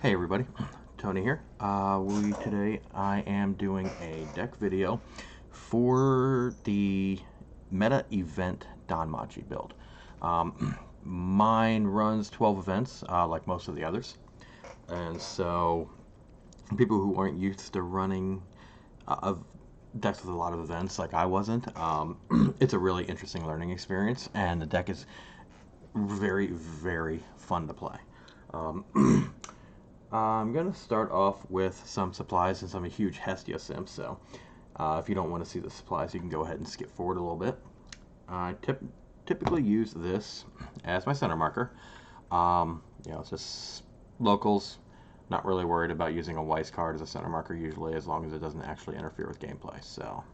Hey everybody, Tony here. Today I am doing a deck video for the meta event Danmachi build. Mine runs 12 events, like most of the others, and so people who aren't used to running of decks with a lot of events like I wasn't, it's a really interesting learning experience, and the deck is very, very fun to play. I'm going to start off with some supplies since I'm a huge Hestia simp, so if you don't want to see the supplies, you can go ahead and skip forward a little bit. I typically use this as my center marker. It's just locals. Not really worried about using a Weiss card as a center marker usually, as long as it doesn't actually interfere with gameplay. So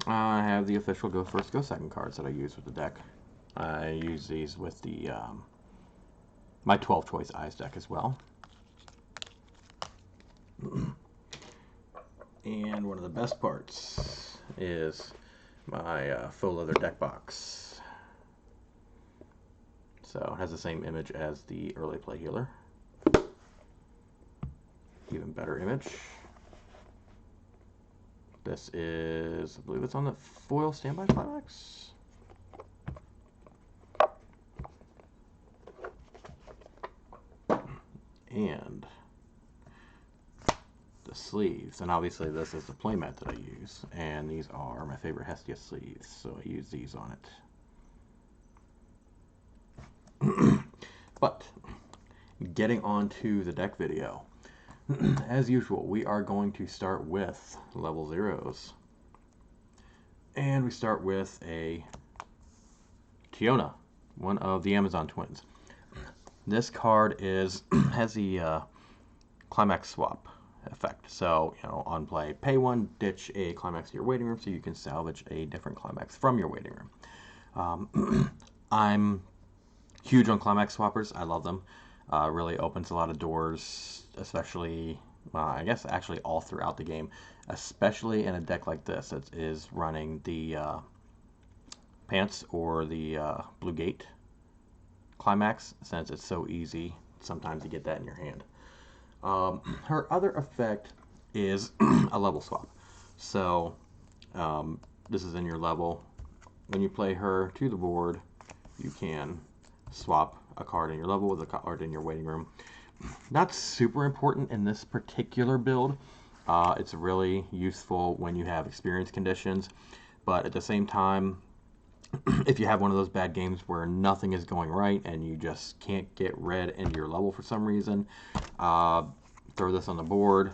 I have the official go first, go second cards that I use with the deck. I use these with the my 12 choice eyes deck as well. And one of the best parts is my faux leather deck box. So it has the same image as the early play healer. Even better image. This is, I believe it's on the foil standby Climax. And the sleeves, and obviously this is the playmat that I use, and these are my favorite Hestia sleeves, so I use these on it. But getting on to the deck video, as usual, we are going to start with level zeros, and we start with a Tiona, one of the Amazon twins. This card has the Climax swap effect. So, on play, pay one, ditch a Climax to your waiting room so you can salvage a different Climax from your waiting room. I'm huge on Climax swappers. I love them. Really opens a lot of doors, especially, I guess, actually all throughout the game, especially in a deck like this that is running the Pants or the Blue Gate Climax, since it's so easy sometimes to get that in your hand. Her other effect is a level swap. So this is in your level. When you play her to the board, you can swap a card in your level with a card in your waiting room. Not super important in this particular build. It's really useful when you have experience conditions, but at the same time, if you have one of those bad games where nothing is going right and you just can't get red into your level for some reason, throw this on the board,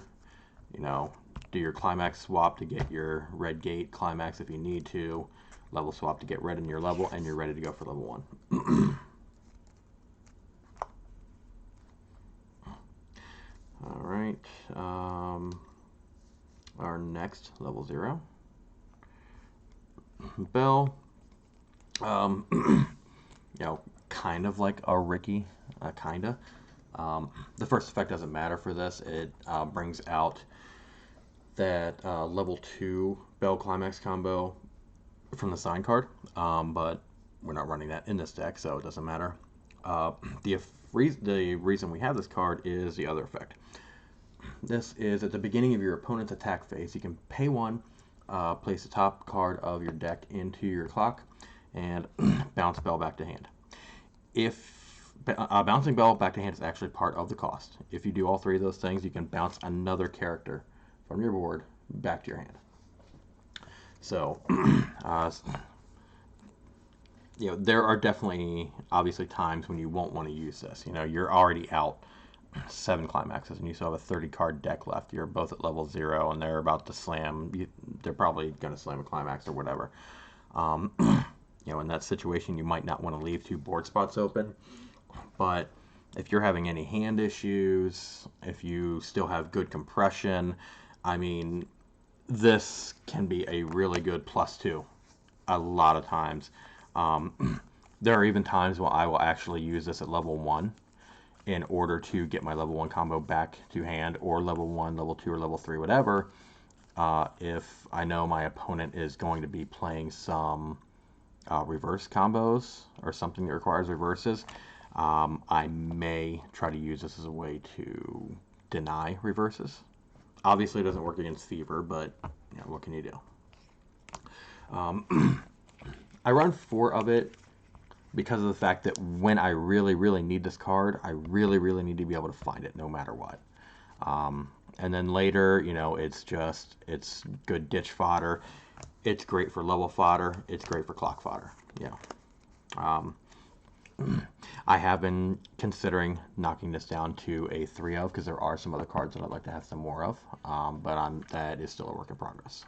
do your Climax swap to get your red gate Climax if you need to, level swap to get red in your level, and you're ready to go for level 1. Alright, our next level 0, Bell. Kind of like a Ricky, kinda. The first effect doesn't matter for this. It brings out that level 2 Bell Climax combo from the sign card, but we're not running that in this deck, so it doesn't matter. The reason we have this card is the other effect. This is at the beginning of your opponent's attack phase. You can pay 1, place the top card of your deck into your clock, and bounce Bell back to hand. If bouncing Bell back to hand is actually part of the cost. If you do all 3 of those things, you can bounce another character from your board back to your hand. So, there are definitely, obviously, times when you won't want to use this. You're already out 7 Climaxes, and you still have a 30-card deck left. You're both at level 0, and they're about to slam. They're probably going to slam a Climax or whatever. In that situation, you might not want to leave 2 board spots open. But if you're having any hand issues, if you still have good compression, this can be a really good +2 a lot of times. There are even times when I will actually use this at level 1 in order to get my level 1 combo back to hand, or level 1, level 2, or level 3, whatever, if I know my opponent is going to be playing some reverse combos or something that requires reverses. I may try to use this as a way to deny reverses. Obviously, it doesn't work against Fever, but you know, what can you do? I run 4 of it because of the fact that when I really, really need this card, I really, really need to be able to find it no matter what. And then later, you know, it's good ditch fodder. It's great for level fodder. It's great for clock fodder. Yeah. I have been considering knocking this down to a 3 of, because there are some other cards that I'd like to have some more of, but that is still a work in progress.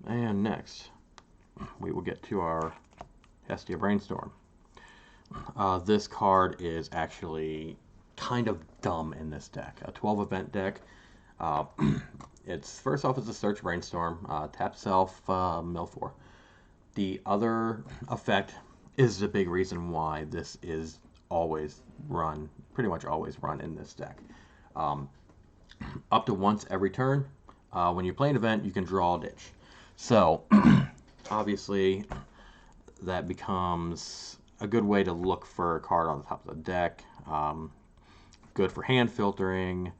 And next, we will get to our Hestia Brainstorm. This card is actually kind of dumb in this deck. A 12 event deck. It's first off, it's a search Brainstorm. Tap self, mill 4. The other effect is the big reason why this is always run, pretty much always run in this deck. Up to once every turn, when you play an event, you can draw a ditch. So, obviously, that becomes a good way to look for a card on the top of the deck. Good for hand filtering.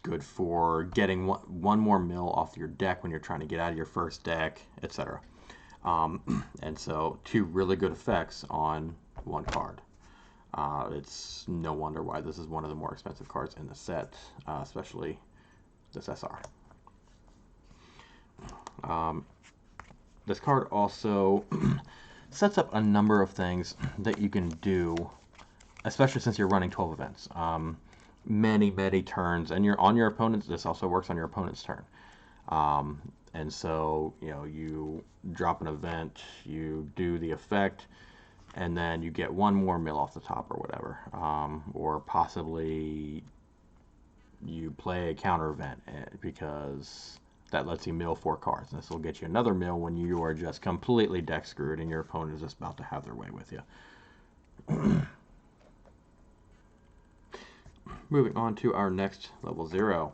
Good for getting one more mill off your deck when you're trying to get out of your first deck, etc. And so, 2 really good effects on 1 card. It's no wonder why this is one of the more expensive cards in the set, especially this SR. This card also sets up a number of things that you can do, especially since you're running 12 events. Many turns, and you're on your opponent's. This also works on your opponent's turn. And so, you know, you drop an event, you do the effect, and then you get 1 more mill off the top or whatever. Or possibly you play a counter event because that lets you mill 4 cards. This will get you another mill when you are just completely deck screwed and your opponent is just about to have their way with you. Moving on to our next level 0.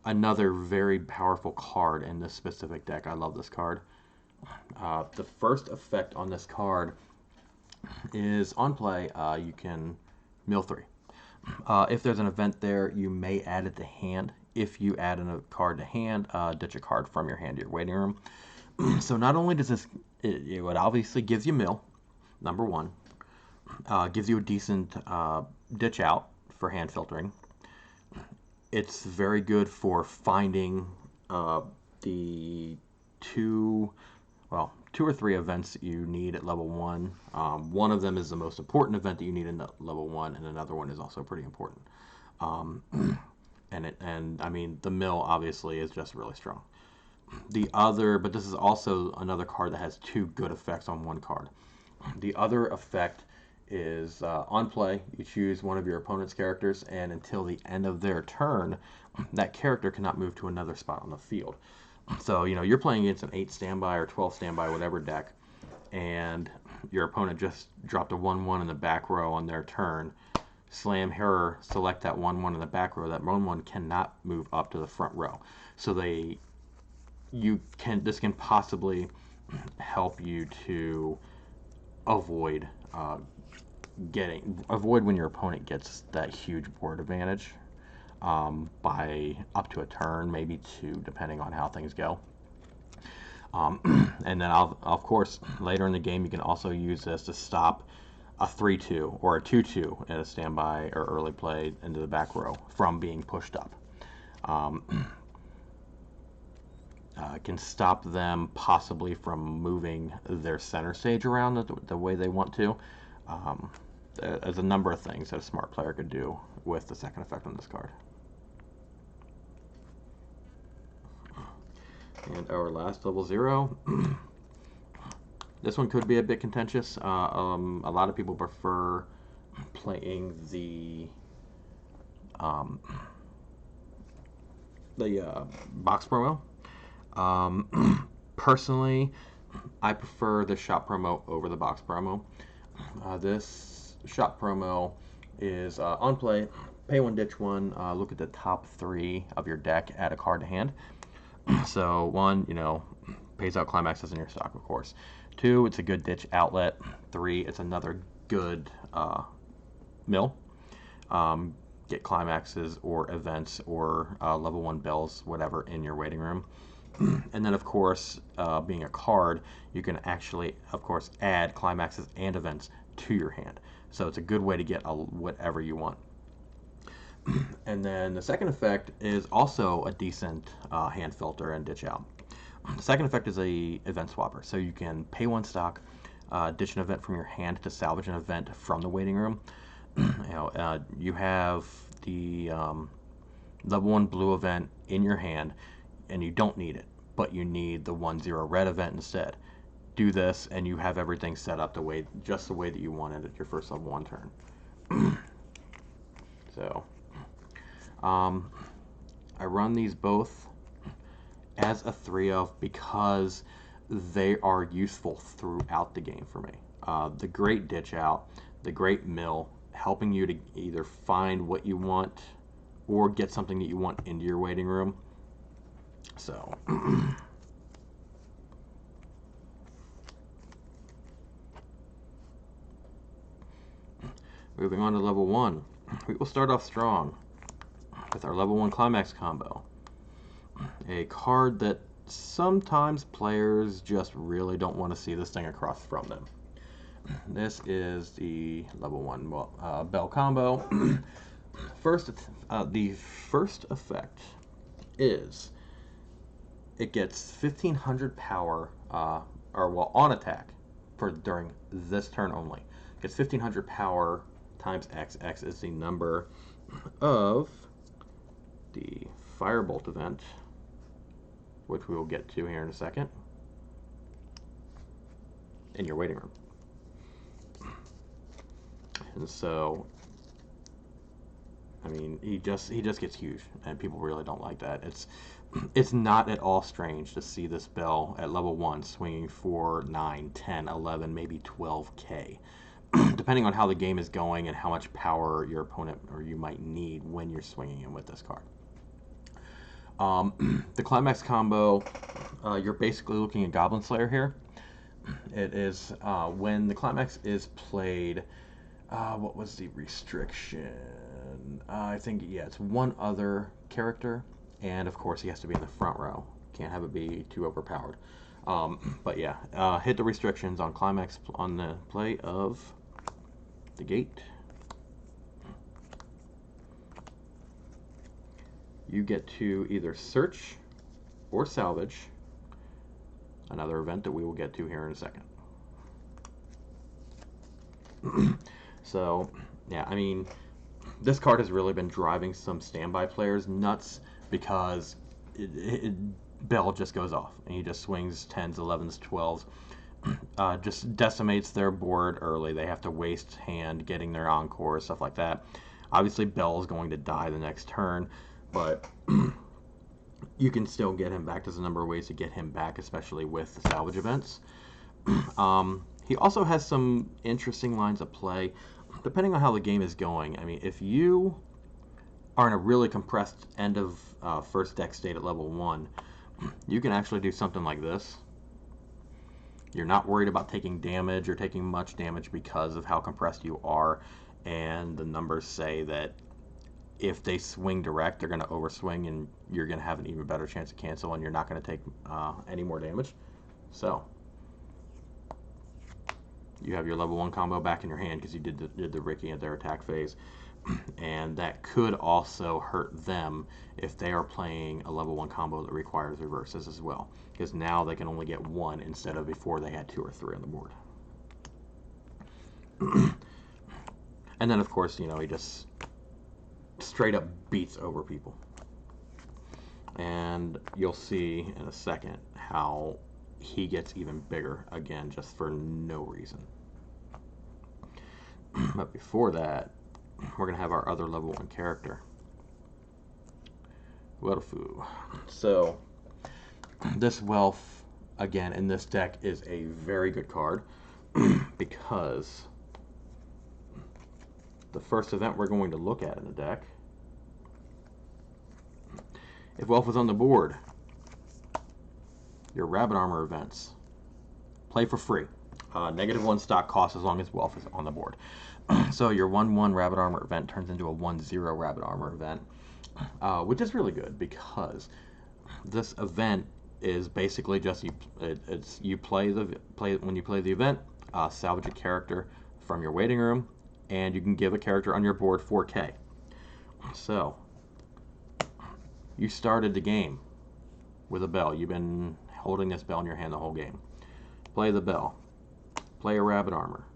Another very powerful card in this specific deck. I love this card. The first effect on this card is on play, you can mill 3. If there's an event there, you may add it to hand. If you add a card to hand, ditch a card from your hand to your waiting room. So not only does this, it obviously gives you mill, number 1. Gives you a decent ditch out for hand filtering. It's very good for finding the 2 or 3 events that you need at level 1. One of them is the most important event that you need in level 1, and another one is also pretty important. And I mean, the mill obviously is just really strong. But this is also another card that has 2 good effects on 1 card. The other effect is on play, you choose one of your opponent's characters, and until the end of their turn, that character cannot move to another spot on the field. So, you know, you're playing against an 8 standby or 12 standby, whatever deck, and your opponent just dropped a 1/1 in the back row on their turn. Slam her, select that 1/1 in the back row. That 1/1 cannot move up to the front row. So this can possibly help you to avoid when your opponent gets that huge board advantage by up to a turn, maybe 2, depending on how things go. And then of course, later in the game, you can also use this to stop a 3-2 or a 2-2 at a standby or early play into the back row from being pushed up. Can stop them possibly from moving their center stage around the way they want to. There's a number of things that a smart player could do with the second effect on this card. And our last level 0. This one could be a bit contentious. A lot of people prefer playing the box promo. Personally, I prefer the shop promo over the box promo. This shop promo is on play, pay 1, ditch 1, look at the top 3 of your deck, add a card to hand. So 1, you know, pays out climaxes in your stock, of course. 2, it's a good ditch outlet. 3, it's another good mill. Get climaxes or events or level 1 bells, whatever, in your waiting room. And then, of course, being a card, you can actually, of course, add climaxes and events to your hand. So it's a good way to get whatever you want. And then the second effect is also a decent hand filter and ditch out. The second effect is a event swapper. So you can pay 1 stock, ditch an event from your hand to salvage an event from the waiting room. You have the level 1 blue event in your hand, and you don't need it, but you need the 1/0 red event instead. Do this, and you have everything set up just the way that you wanted at your first level 1 turn. So, I run these both as a 3-of because they are useful throughout the game for me. The great ditch out, the great mill, helping you to either find what you want or get something that you want into your waiting room. So moving on to level 1, we will start off strong with our level 1 Climax Combo, a card that sometimes players just really don't want to see this thing across from them. This is the level 1 Bell Combo. The first effect is it gets 1500 power, on attack during this turn only. It gets 1500 power times X. X is the number of the Firebolt Event, which we will get to here in a second, in your waiting room. And so, I mean, he just gets huge, and people really don't like that. It's not at all strange to see this bell at level 1 swinging for 9, 10, 11, maybe 12k, depending on how the game is going and how much power your opponent or you might need when you're swinging in with this card. The Climax Combo, you're basically looking at Goblin Slayer here. It is when the Climax is played. What was the restriction? I think, yeah, it's 1 other character, and of course he has to be in the front row. Can't have it be too overpowered. But yeah, hit the restrictions on Climax on the play of the gate. You get to either search or salvage another event that we will get to here in a second. So, yeah, I mean, this card has really been driving some standby players nuts because Bell just goes off and he just swings 10s, 11s, 12s. Just decimates their board early. They have to waste hand getting their encore, stuff like that. Obviously, Bell is going to die the next turn, but you can still get him back. There's a number of ways to get him back, especially with the salvage events. He also has some interesting lines of play, depending on how the game is going. I mean, if you are in a really compressed end of first deck state at level 1, you can actually do something like this. You're not worried about taking damage or taking much damage because of how compressed you are, and the numbers say that if they swing direct, they're going to overswing, and you're going to have an even better chance to cancel, and you're not going to take any more damage. So you have your level 1 combo back in your hand because you did the Ricky at their attack phase, and that could also hurt them if they are playing a level 1 combo that requires reverses as well, because now they can only get 1 instead of before they had 2 or 3 on the board. And then, of course, you know, he just straight up beats over people, and you'll see in a second how he gets even bigger again just for no reason. But before that, we're gonna have our other level 1 character, Welfu. So this Wealth, again, in this deck is a very good card because the first event we're going to look at in the deck, if Wealth was on the board, your Rabbit Armor events. Play for free. -1 stock cost as long as wealth is on the board. So your 1/1 Rabbit Armor event turns into a 1/0 Rabbit Armor event, which is really good because this event is basically just you play when you play the event, salvage a character from your waiting room, and you can give a character on your board 4K. So you started the game with a bell. You've been holding this bell in your hand the whole game. Play the bell. Play a Rabbit Armor.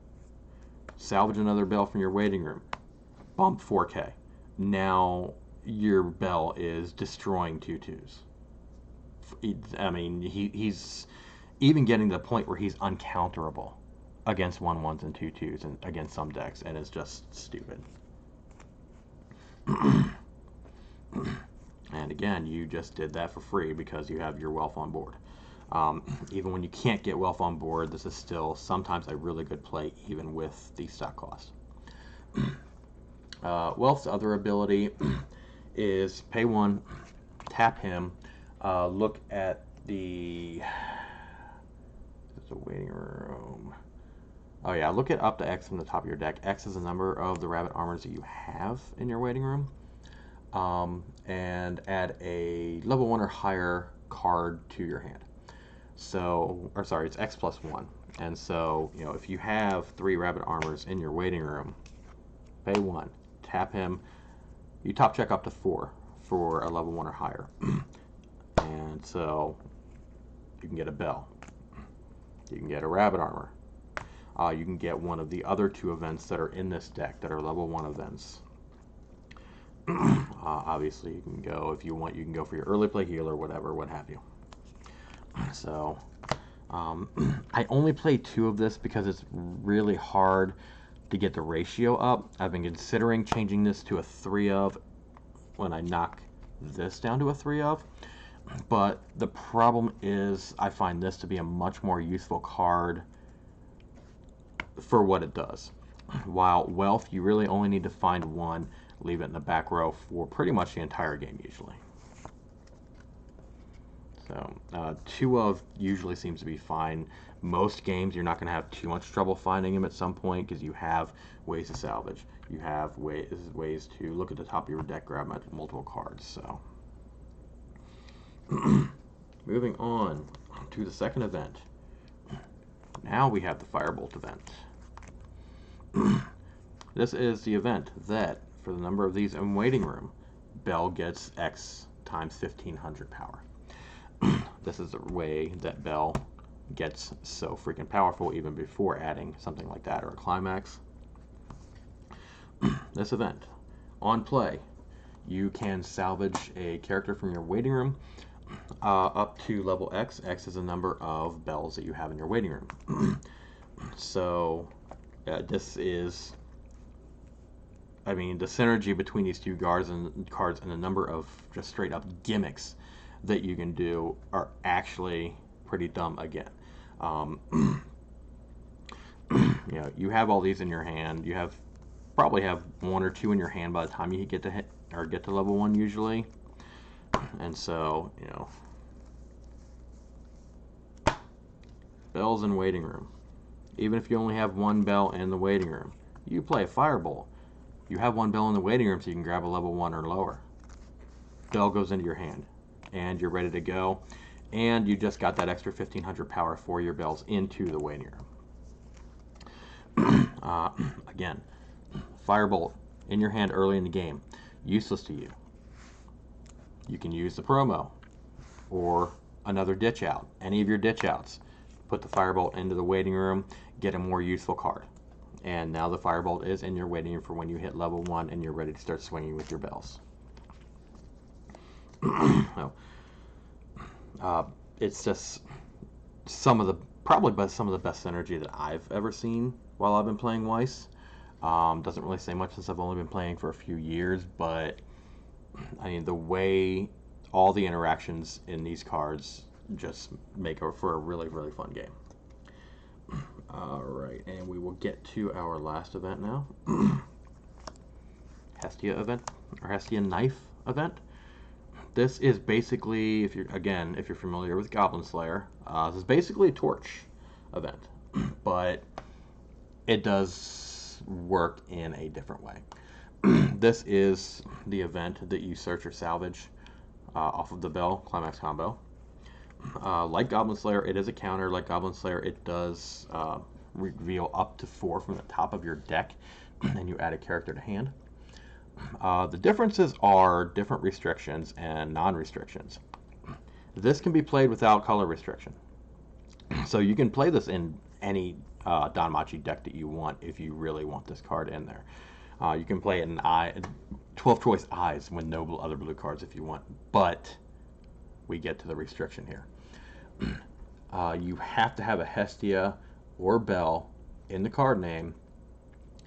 Salvage another bell from your waiting room. Bump 4K. Now your bell is destroying 2/2s. I mean, he's even getting to the point where he's uncounterable against 1/1s and 2/2s and against some decks, and it's just stupid. And again, you just did that for free because you have your wealth on board. Even when you can't get wealth on board, this is still sometimes a really good play, even with the stock cost. Wealth's other ability is pay 1, tap him, look at the waiting room. Oh yeah, look at up to X from the top of your deck. X is the number of the Rabbit Armors that you have in your waiting room. And add a level 1 or higher card to your hand. So, or sorry, it's X plus 1. And so, you know, if you have 3 Rabbit Armors in your waiting room, pay 1, tap him, you top check up to 4 for a level 1 or higher. And so you can get a bell. You can get a Rabbit Armor. You can get one of the other 2 events that are in this deck that are level 1 events. Obviously, you can go, if you want, you can go for your early play healer, whatever, what have you. So, I only play 2 of this because it's really hard to get the ratio up. I've been considering changing this to a 3 of when I knock this down to a 3 of. But the problem is I find this to be a much more useful card for what it does. While wealth, you really only need to find 1, leave it in the back row for pretty much the entire game usually. So 2 of usually seems to be fine. Most games you're not going to have too much trouble finding them at some point because you have ways to salvage. You have ways to look at the top of your deck, grab multiple cards. So moving on to the second event. Now we have the Firebolt Event. This is the event that, for the number of these in waiting room, Bell gets X times 1500 power. This is the way that Bell gets so freaking powerful even before adding something like that or a Climax. This event, on play, you can salvage a character from your waiting room up to level X. X is the number of bells that you have in your waiting room. So this is, I mean, the synergy between these 2 cards and the number of just straight up gimmicks that you can do are actually pretty dumb again. You know, you have all these in your hand. You probably have 1 or 2 in your hand by the time you get to level 1 usually. And so, you know, bells in waiting room. Even if you only have 1 bell in the waiting room, you play a Firebolt. You have 1 bell in the waiting room, so you can grab a level 1 or lower. Bell goes into your hand, and you're ready to go. And you just got that extra 1500 power for your bells into the waiting room. Again, Firebolt in your hand early in the game, useless to you. You can use the promo or another ditch out, any of your ditch outs. Put the Firebolt into the waiting room, get a more useful card. And now the Firebolt is in your waiting room for when you hit level 1 and you're ready to start swinging with your bells. It's just probably some of the best synergy that I've ever seen while I've been playing Weiss. Doesn't really say much since I've only been playing for a few years, but I mean, the way all the interactions in these cards just make for a really, really fun game. Alright, and we will get to our last event now. Hestia Event, or Hestia Knife Event. This is basically, if you're familiar with Goblin Slayer, this is basically a torch event, but it does work in a different way. This is the event that you search or salvage off of the bell Climax Combo. Like Goblin Slayer, it is a counter. Like Goblin Slayer, it does reveal up to 4 from the top of your deck, and you add a character to hand. The differences are different restrictions and non-restrictions. This can be played without color restriction. So you can play this in any Danmachi deck that you want if you really want this card in there. You can play it in 12 choice eyes with no other blue cards if you want, but we get to the restriction here. You have to have a Hestia or Bell in the card name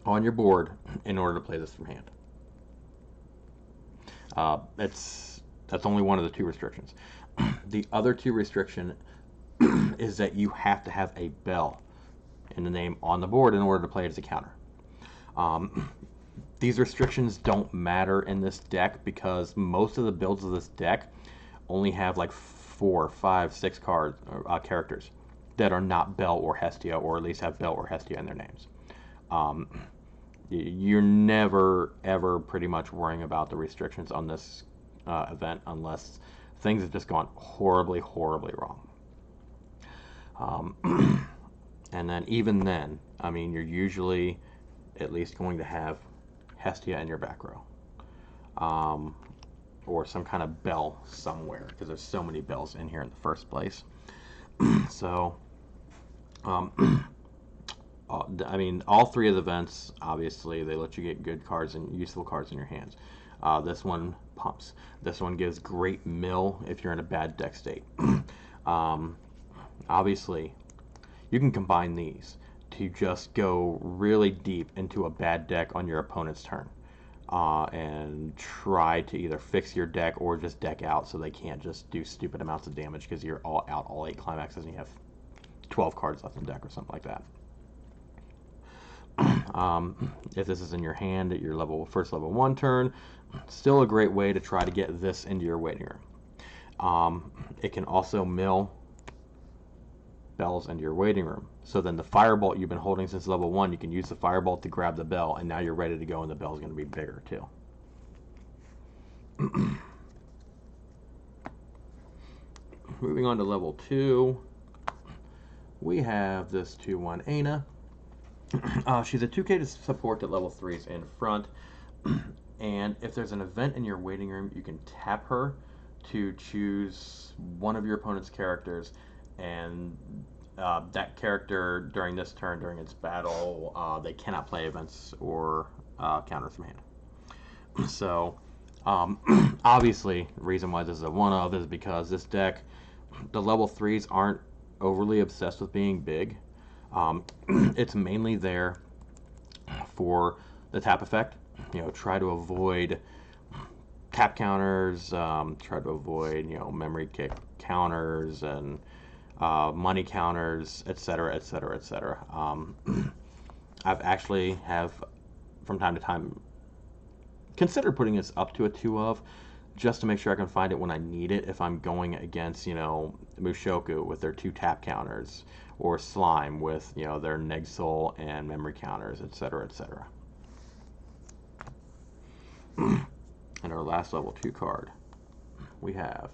on your board in order to play this from hand. That's only one of the 2 restrictions. The other 2 restriction is that you have to have a Bell in the name on the board in order to play it as a counter. These restrictions don't matter in this deck because most of the builds of this deck only have like 4, 5, 6 cards characters that are not Bell or Hestia, or at least have Bell or Hestia in their names. You're never ever pretty much worrying about the restrictions on this event unless things have just gone horribly wrong. And then even then, I mean, you're usually at least going to have Hestia in your back row, or some kind of bell somewhere, because there's so many bells in here in the first place. So I mean, all 3 of the events, obviously, they let you get good cards and useful cards in your hands. This one pumps. This one gives great mill if you're in a bad deck state. Obviously, you can combine these to just go really deep into a bad deck on your opponent's turn, and try to either fix your deck or just deck out so they can't just do stupid amounts of damage because you're all 8 climaxes and you have 12 cards left in the deck or something like that. If this is in your hand at your first level 1 turn, still a great way to try to get this into your waiting room. It can also mill bells into your waiting room. So then the Firebolt you've been holding since level 1, you can use the Firebolt to grab the bell, and now you're ready to go, and the bell's going to be bigger too. Moving on to level 2, we have this 2/1 Aina. She's a 2K to support at level 3s in front, and if there's an event in your waiting room, you can tap her to choose one of your opponent's characters, and that character during this turn, during its battle, they cannot play events or counters from hand. So obviously, the reason why this is a one-of is because this deck, the level 3s aren't overly obsessed with being big. It's mainly there for the tap effect. You know, try to avoid tap counters, try to avoid, you know, memory kick counters and money counters, etc., etc., etc. I've actually from time to time considered putting this up to a 2-of, just to make sure I can find it when I need it if I'm going against, you know, Mushoku with their 2 tap counters, or Slime with, you know, their Neg Soul and memory counters, etc., etc. And our last level 2 card, we have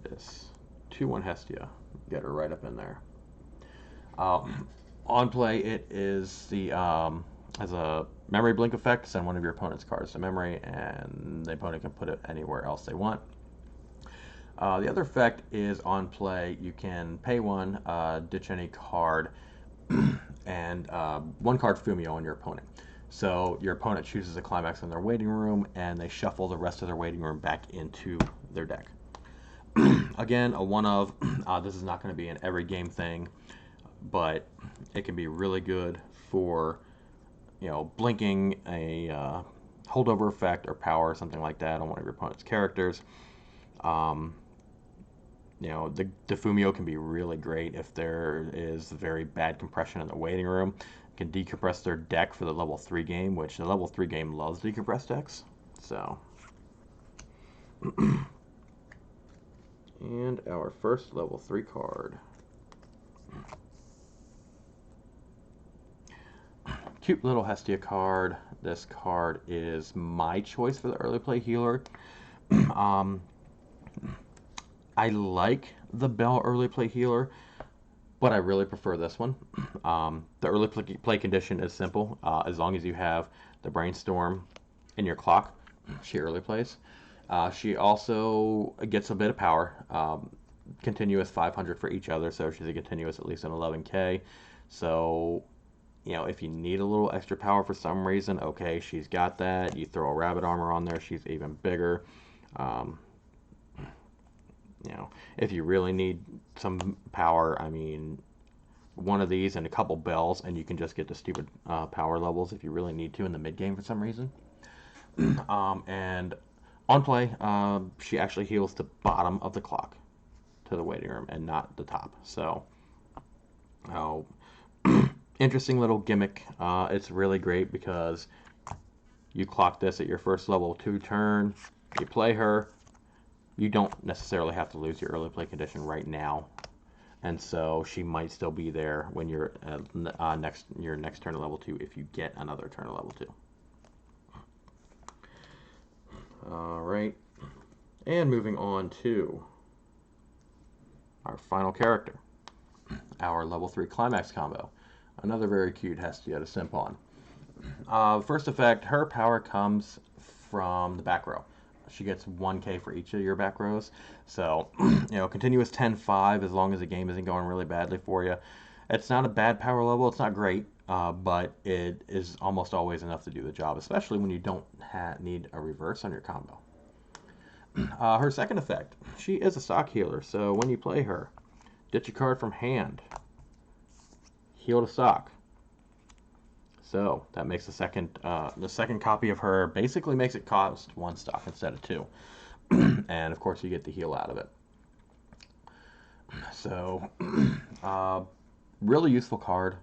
this 2/1 Hestia. Get her right up in there. On play, it is the has a memory blink effect. Send one of your opponent's cards to memory, and the opponent can put it anywhere else they want. The other effect is on play, you can pay 1, ditch any card, and 1 card Fumio on your opponent. So your opponent chooses a climax in their waiting room, and they shuffle the rest of their waiting room back into their deck. Again, a one-of. This is not going to be an every game thing, but it can be really good for, you know, blinking a holdover effect or power or something like that on one of your opponent's characters. You know, the Fumio can be really great if there is very bad compression in the waiting room. It can decompress their deck for the level 3 game, which the level 3 game loves decompressed decks. So And our first level 3 card. Cute little Hestia card. This card is my choice for the early play healer. I like the Bell early play healer, but I really prefer this one. The early play condition is simple. As long as you have the Brainstorm in your clock, she early plays. She also gets a bit of power. Continuous 500 for each other, so she's a continuous at least an 11k. So, you know, if you need a little extra power for some reason, okay, she's got that. You throw a rabbit armor on there, she's even bigger. You know, if you really need some power, I mean, one of these and a couple bells, and you can just get the stupid power levels if you really need to in the mid game for some reason. And on play, she actually heals the bottom of the clock to the waiting room and not the top. So, interesting little gimmick. It's really great because you clock this at your first level 2 turn, you play her, you don't necessarily have to lose your early play condition right now, and so she might still be there when you're your next turn at level 2 if you get another turn at level 2. All right, and moving on to our final character, our level 3 Climax Combo. Another very cute Hestia to simp on. First effect, her power comes from the back row. She gets 1k for each of your back rows. So, you know, continuous 10-5 as long as the game isn't going really badly for you. It's not a bad power level. It's not great, but it is almost always enough to do the job, especially when you don't need a reverse on your combo. Her second effect, she is a stock healer. So when you play her, ditch a card from hand, heal to stock. So that makes the second copy of her basically makes it cost 1 stock instead of 2, and of course you get the heal out of it. So really useful card.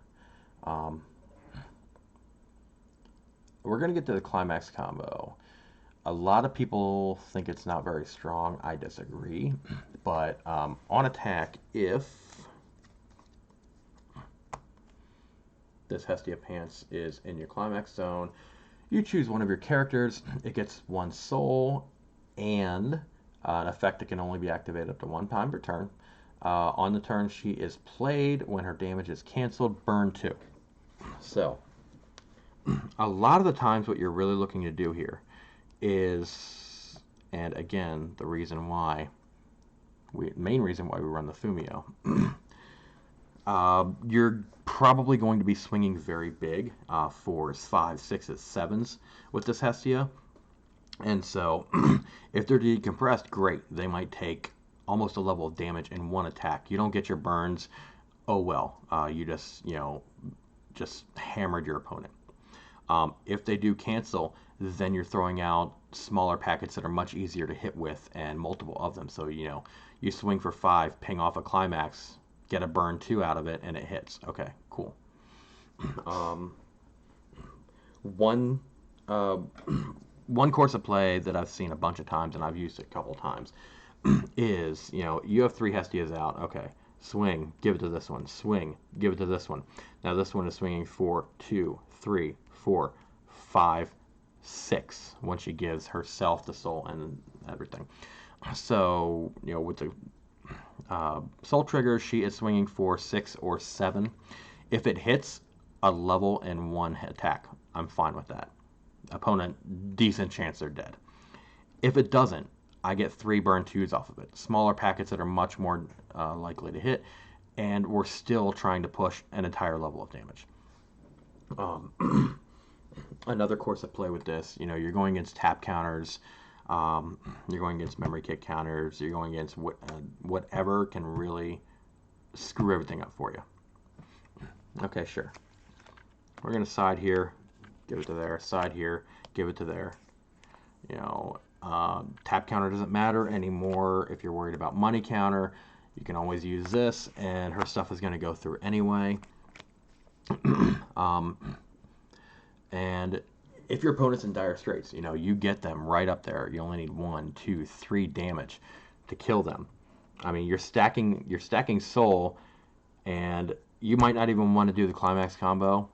We're gonna get to the Climax Combo. A lot of people think it's not very strong. I disagree, but on attack, if this Hestia Pants is in your climax zone, you choose one of your characters, it gets 1 soul, and an effect that can only be activated up to 1 time per turn. On the turn she is played, when her damage is canceled, burn 2. So, a lot of the times what you're really looking to do here is, and again, the reason why, main reason why we run the Fumio, you're probably going to be swinging very big, 4s, 5s, 6s, 7s with this Hestia. And so, if they're decompressed, great. They might take almost a level of damage in 1 attack. You don't get your burns, oh well. You just, you know, just hammered your opponent. If they do cancel, then you're throwing out smaller packets that are much easier to hit with, and multiple of them. So, you know, you swing for 5, ping off a climax, get a burn 2 out of it, and it hits. Okay, cool. One course of play that I've seen a bunch of times, and I've used it a couple times, is, you know, you have 3 Hestias out. Okay, swing, give it to this one. Swing, give it to this one. Now this one is swinging for 2, 3, 4, 5, 6 when she gives herself the soul and everything. So, you know, with the soul trigger, she is swinging for 6 or 7. If it hits a level in 1 attack, I'm fine with that. Opponent, decent chance they're dead. If it doesn't, I get 3 burn 2s off of it. Smaller packets that are much more likely to hit, and we're still trying to push an entire level of damage. Another course of play with this, you know, you're going against tap counters, you're going against memory kick counters, you're going against whatever can really screw everything up for you. Okay, sure. We're going to side here, give it to there, side here, give it to there. You know, tap counter doesn't matter anymore. If you're worried about money counter, you can always use this, and her stuff is going to go through anyway. And if your opponent's in dire straits, you know, you get them right up there. You only need 1, 2, 3 damage to kill them. I mean, you're stacking soul, and you might not even want to do the Climax Combo.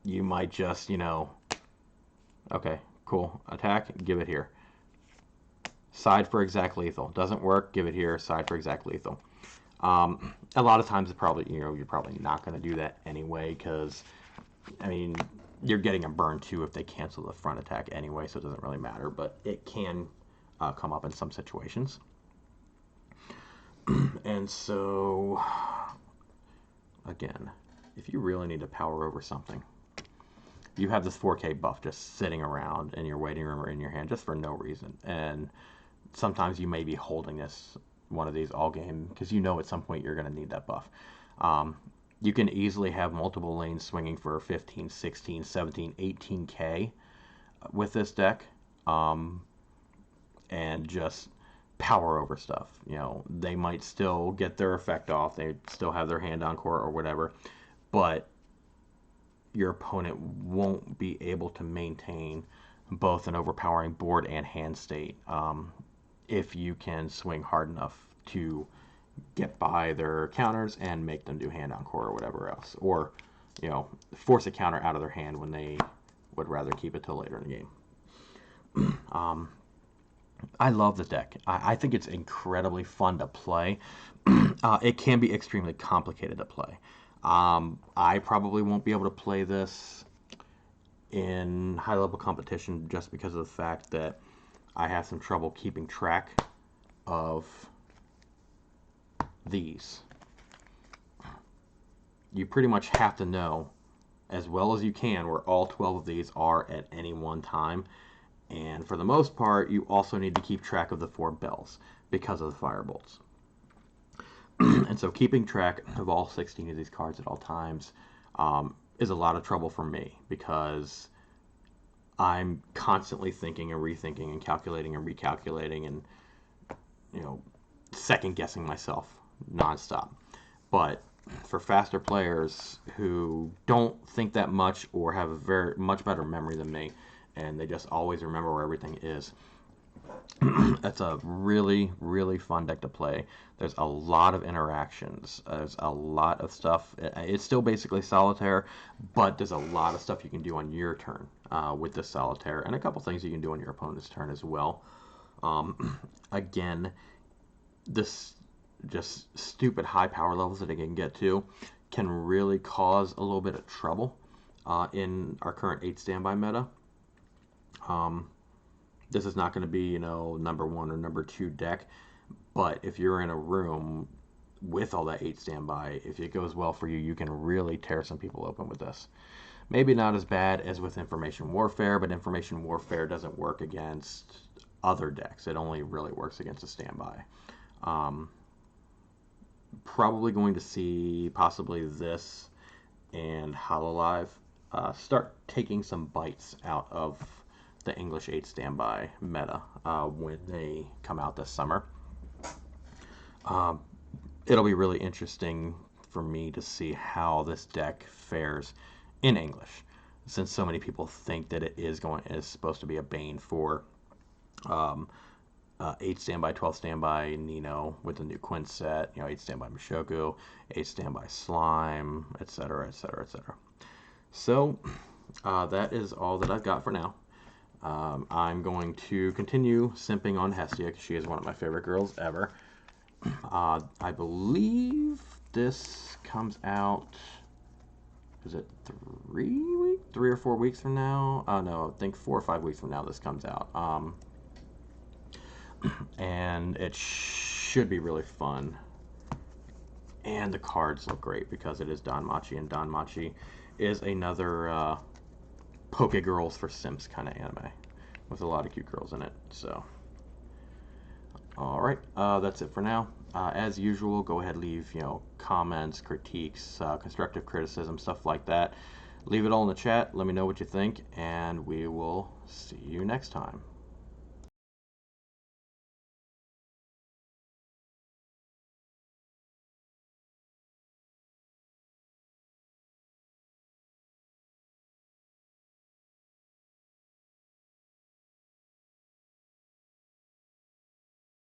You might just, okay, cool, attack, give it here. Side for exact lethal. Doesn't work, give it here, side for exact lethal. A lot of times, you're probably not going to do that anyway, because, I mean, you're getting a burn too if they cancel the front attack anyway, so it doesn't really matter, but it can come up in some situations. And so, again, if you really need to power over something, you have this 4K buff just sitting around in your waiting room or in your hand just for no reason. And sometimes you may be holding one of these all game because you know at some point you're going to need that buff. You can easily have multiple lanes swinging for 15, 16, 17, 18K with this deck, and just power over stuff. They might still get their effect off, they still have their hand on court or whatever, but your opponent won't be able to maintain both an overpowering board and hand state if you can swing hard enough to get by their counters and make them do hand on court or whatever else, or force a counter out of their hand when they would rather keep it till later in the game. I love the deck. I think it's incredibly fun to play. It can be extremely complicated to play. I probably won't be able to play this in high-level competition just because of the fact that I have some trouble keeping track of these. You pretty much have to know as well as you can where all 12 of these are at any one time. And for the most part, you also need to keep track of the 4 bells because of the firebolts. And so keeping track of all 16 of these cards at all times is a lot of trouble for me because I'm constantly thinking and rethinking and calculating and recalculating and, second guessing myself nonstop. But for faster players who don't think that much or have a very much better memory than me, and they just always remember where everything is, that's a really, really fun deck to play. There's a lot of interactions. There's a lot of stuff. It's still basically solitaire, but there's a lot of stuff you can do on your turn with this solitaire, and a couple things you can do on your opponent's turn as well. Again, this just stupid high power levels that it can get to can really cause a little bit of trouble in our current 8 standby meta. This is not going to be, number 1 or number 2 deck, but if you're in a room with all that 8 standby, if it goes well for you, you can really tear some people open with this. Maybe not as bad as with Information Warfare, but Information Warfare doesn't work against other decks. It only really works against a standby. Probably going to see possibly this and Hololive start taking some bites out of the English 8 standby meta when they come out this summer. It'll be really interesting for me to see how this deck fares in English, since so many people think that it is supposed to be a bane for 8 standby, 12 standby Nino with the new Quint set, 8 standby Mushoku, 8 standby Slime, etc., etc., etc. So that is all that I've got for now. I'm going to continue simping on Hestia because she is one of my favorite girls ever. I believe this comes out, is it 3 or 4 weeks from now? No, I think 4 or 5 weeks from now this comes out. And it should be really fun. And the cards look great because it is Danmachi, and Danmachi is another Poke Girls for Simps kind of anime with a lot of cute girls in it. So, alright, that's it for now. As usual, go ahead and leave comments, critiques, constructive criticism, stuff like that. Leave it all in the chat. Let me know what you think, and we will see you next time.